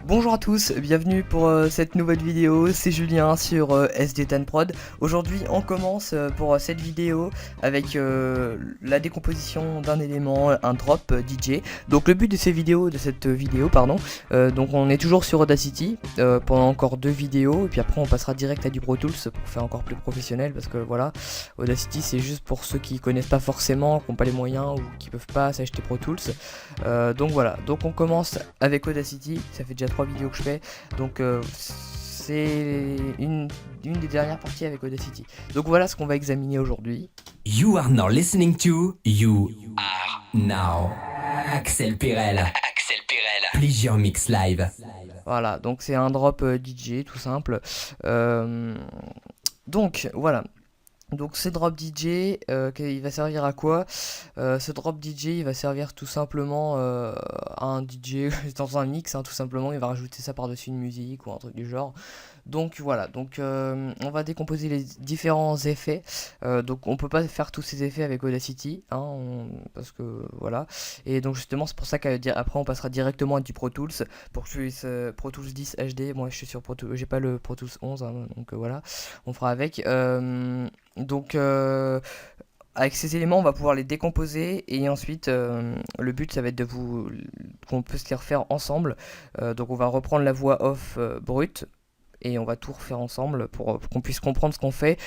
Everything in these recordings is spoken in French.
Bonjour à tous, bienvenue pour cette nouvelle vidéo, c'est Julien sur SD10 Prod. Aujourd'hui on commence pour cette vidéo avec la décomposition d'un élément, un drop DJ. Donc le but de cette vidéo, donc on est toujours sur Audacity pendant encore 2 vidéos, et puis après on passera direct à du Pro Tools pour faire encore plus professionnel, parce que voilà, Audacity c'est juste pour ceux qui connaissent pas forcément, qui n'ont pas les moyens ou qui peuvent pas s'acheter Pro Tools. Donc voilà, donc on commence avec Audacity, ça fait déjà 3 vidéos que je fais, donc c'est une des dernières parties avec Audacity. Donc voilà ce qu'on va examiner aujourd'hui. You are now listening to You are now Axel Pirel. Please your mix live. Voilà, donc c'est un drop DJ tout simple. Donc voilà. Donc ce drop DJ, il va servir à quoi? Ce drop DJ il va servir tout simplement à un DJ dans un mix, hein, tout simplement. Il va rajouter ça par-dessus une musique ou un truc du genre. Donc voilà, donc on va décomposer les différents effets. Donc on peut pas faire tous ces effets avec Audacity, hein, parce que voilà. Et donc justement c'est pour ça qu'après on passera directement à du Pro Tools pour que je puisse Pro Tools 10 HD. Moi je suis sur Pro Tools, j'ai pas le Pro Tools 11, hein, donc voilà, on fera avec. Donc avec ces éléments on va pouvoir les décomposer, et ensuite le but ça va être qu'on peut se les refaire ensemble. Donc on va reprendre la voix off brute et on va tout refaire ensemble pour qu'on puisse comprendre ce qu'on fait,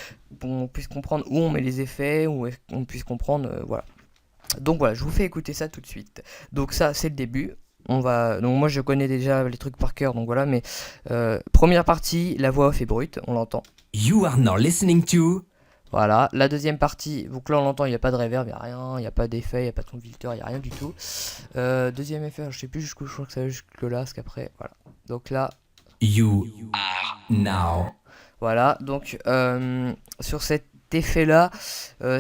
qu'on puisse comprendre où on met les effets, où on puisse comprendre voilà. Donc voilà, je vous fais écouter ça tout de suite. Donc ça c'est le début. Donc moi je connais déjà les trucs par cœur, donc voilà, mais première partie, la voix off est brute, on l'entend. You are now listening to. Voilà, la deuxième partie, donc là on l'entend, il n'y a pas de reverb, il n'y a rien, il n'y a pas d'effet, il n'y a pas de son de filter, il n'y a rien du tout. Deuxième effet, je sais plus jusqu'où, je crois que ça va jusque là, parce qu'après, voilà. Donc là, You are now. voilà, donc sur cet effet là,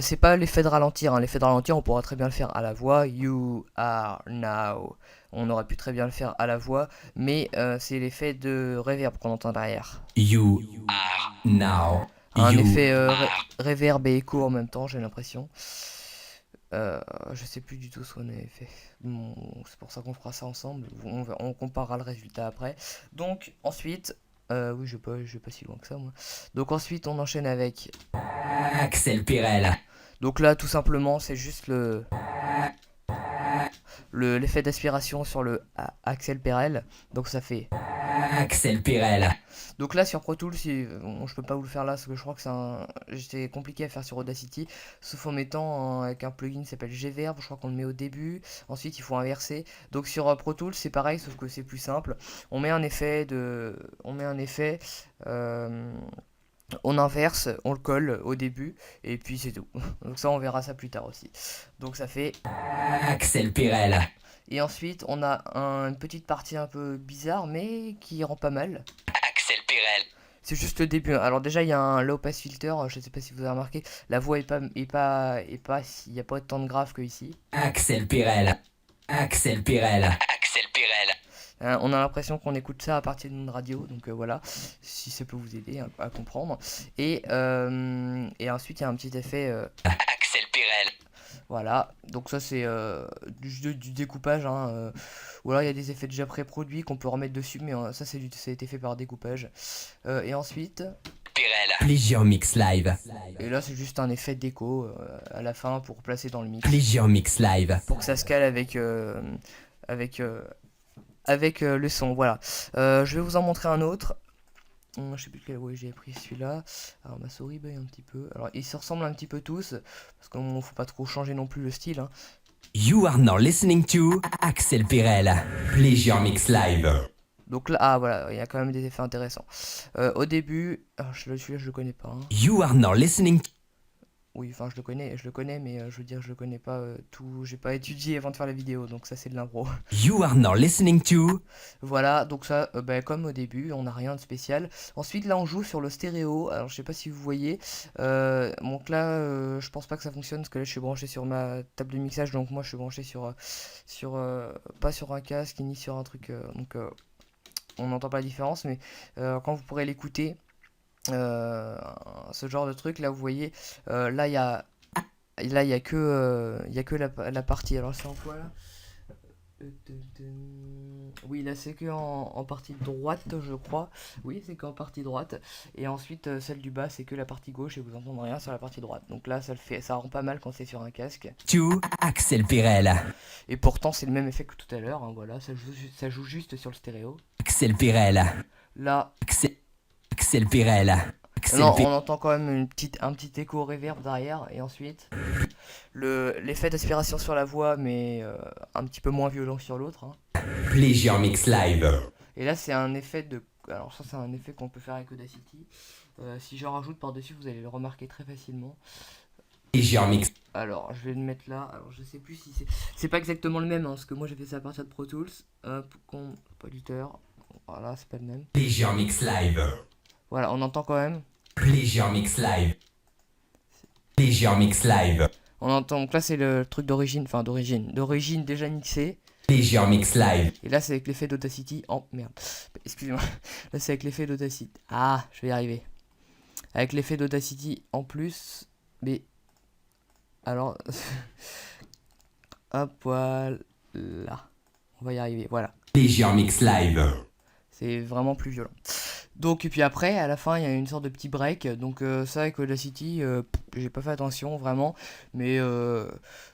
c'est pas l'effet de ralentir, hein. L'effet de ralentir on pourra très bien le faire à la voix, you are now, on aurait pu très bien le faire à la voix, mais c'est l'effet de reverb qu'on entend derrière. You are now. Un You effet reverb et écho en même temps, j'ai l'impression. Je sais plus du tout ce qu'on avait fait. Bon, c'est pour ça qu'on fera ça ensemble. On comparera le résultat après. Donc ensuite, oui, je vais pas si loin que ça moi. Donc ensuite, on enchaîne avec. Axel Pirel. Donc là, tout simplement, c'est juste l'effet d'aspiration sur le Axel Perel. Donc ça fait. Axel Pirel. Donc là sur Pro Tools, je peux pas vous le faire là parce que je crois que c'était compliqué à faire sur Audacity, sauf en mettant avec un plugin qui s'appelle Gverb, je crois qu'on le met au début, ensuite il faut inverser. Donc sur Pro Tools c'est pareil, sauf que c'est plus simple. On met un effet, on inverse, on le colle au début, et puis c'est tout. Donc ça on verra ça plus tard aussi. Donc ça fait. Axel Pirel. Et ensuite on a une petite partie un peu bizarre mais qui rend pas mal. Axel Pirel. C'est juste le début. Alors déjà il y a un low pass filter, je sais pas si vous avez remarqué, la voix il y a pas autant de graves que ici. Axel Pirel. Axel Pirel. Axel Pirel. On a l'impression qu'on écoute ça à partir d'une radio, donc voilà, si ça peut vous aider à comprendre. Et ensuite il y a un petit effet. Axel Pirel. Voilà, donc ça c'est du découpage, hein. Voilà, il y a des effets déjà pré-produits qu'on peut remettre dessus, mais ça ça a été fait par découpage. Et ensuite. Please your mix live. Et là c'est juste un effet d'écho à la fin pour placer dans le mix. Please your mix live. Pour que ça se cale avec le son, voilà. Je vais vous en montrer un autre. Je sais plus quel, ouais, j'ai pris celui-là. Alors ma souris bug un petit peu. Alors ils se ressemblent un petit peu tous, parce qu'il faut pas trop changer non plus le style, hein. You are now listening to Axel Pirel. Please your mix live. Donc là, voilà, il y a quand même des effets intéressants. Au début, alors celui-là je le connais pas, hein. You are now listening. Oui, enfin je le connais, mais je veux dire je le connais pas tout, j'ai pas étudié avant de faire la vidéo, donc ça c'est de l'impro. You are now listening to. Voilà, donc ça, comme au début, on n'a rien de spécial. Ensuite là on joue sur le stéréo, alors je sais pas si vous voyez, donc là je pense pas que ça fonctionne, parce que là je suis branché sur ma table de mixage, donc moi je suis branché pas sur un casque ni sur un truc, donc on n'entend pas la différence, mais quand vous pourrez l'écouter, ce genre de truc là vous voyez, là il y a que la partie, alors c'est en quoi là, Oui, là c'est que en partie droite, je crois. Oui, c'est qu'en partie droite. Et ensuite, celle du bas, c'est que la partie gauche et vous entendez rien sur la partie droite. Donc là, ça le fait, ça rend pas mal quand c'est sur un casque. To Axel Pirel. Et pourtant, c'est le même effet que tout à l'heure. Hein, voilà, ça joue juste sur le stéréo. Axel Pirel. Là, Axel Pirel. non, on entend quand même un petit écho reverb derrière. Et ensuite, l'effet d'aspiration sur la voix, mais un petit peu moins violent sur l'autre. Hein. Pleasure Mix Live. Et là, c'est un effet de. Alors, ça, c'est un effet qu'on peut faire avec Audacity. Si j'en rajoute par-dessus, vous allez le remarquer très facilement. Pleasure Mix. Alors, je vais le mettre là. Alors, je sais plus si c'est. C'est pas exactement le même, hein, parce que moi, j'ai fait ça à partir de Pro Tools. Hop, compositeur. Voilà, c'est pas le même. Pleasure Mix Live. Voilà, on entend quand même. Pleasure Mix Live. Pleasure Mix Live. On entend. Donc là, c'est le truc d'origine. Enfin, d'origine déjà mixé. Pleasure Mix Live. Et là, c'est avec l'effet d'Audacity. Oh merde. Excusez-moi. Là, c'est avec l'effet d'Audacity. Ah, je vais y arriver. Avec l'effet d'Audacity en plus. Mais. Alors. Hop, voilà. On va y arriver. Voilà. Pleasure Mix Live. C'est vraiment plus violent. Donc, et puis après, à la fin, il y a une sorte de petit break. Donc, ça, avec Audacity, j'ai pas fait attention vraiment. Mais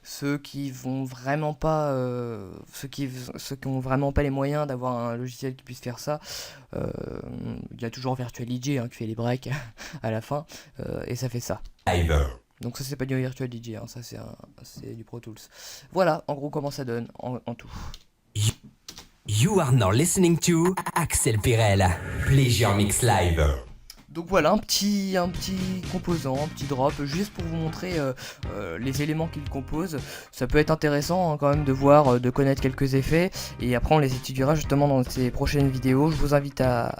ceux qui vont vraiment pas. Ceux qui ont vraiment pas les moyens d'avoir un logiciel qui puisse faire ça, il y a toujours Virtual DJ hein, qui fait les breaks à la fin. Et ça fait ça. Live. Donc, ça, c'est pas du Virtual DJ. Hein, ça, c'est du Pro Tools. Voilà, en gros, comment ça donne en tout. You are now listening to Axel Pirel. Pleasure Mix Live. Donc voilà, un petit composant, un petit drop, juste pour vous montrer les éléments qu'il compose. Ça peut être intéressant hein, quand même de voir, de connaître quelques effets. Et après on les étudiera justement dans ces prochaines vidéos. Je vous invite à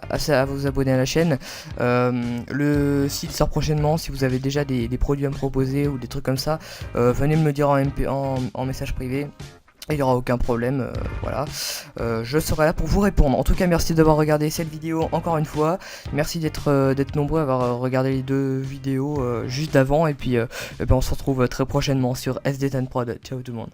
vous abonner à la chaîne. Le site sort prochainement. Si vous avez déjà des produits à me proposer ou des trucs comme ça, venez me le dire en message privé. Il n'y aura aucun problème, voilà. Je serai là pour vous répondre. En tout cas, merci d'avoir regardé cette vidéo encore une fois. Merci d'être nombreux à avoir regardé les deux vidéos juste d'avant. Et puis, on se retrouve très prochainement sur SD10 Prod. Ciao tout le monde.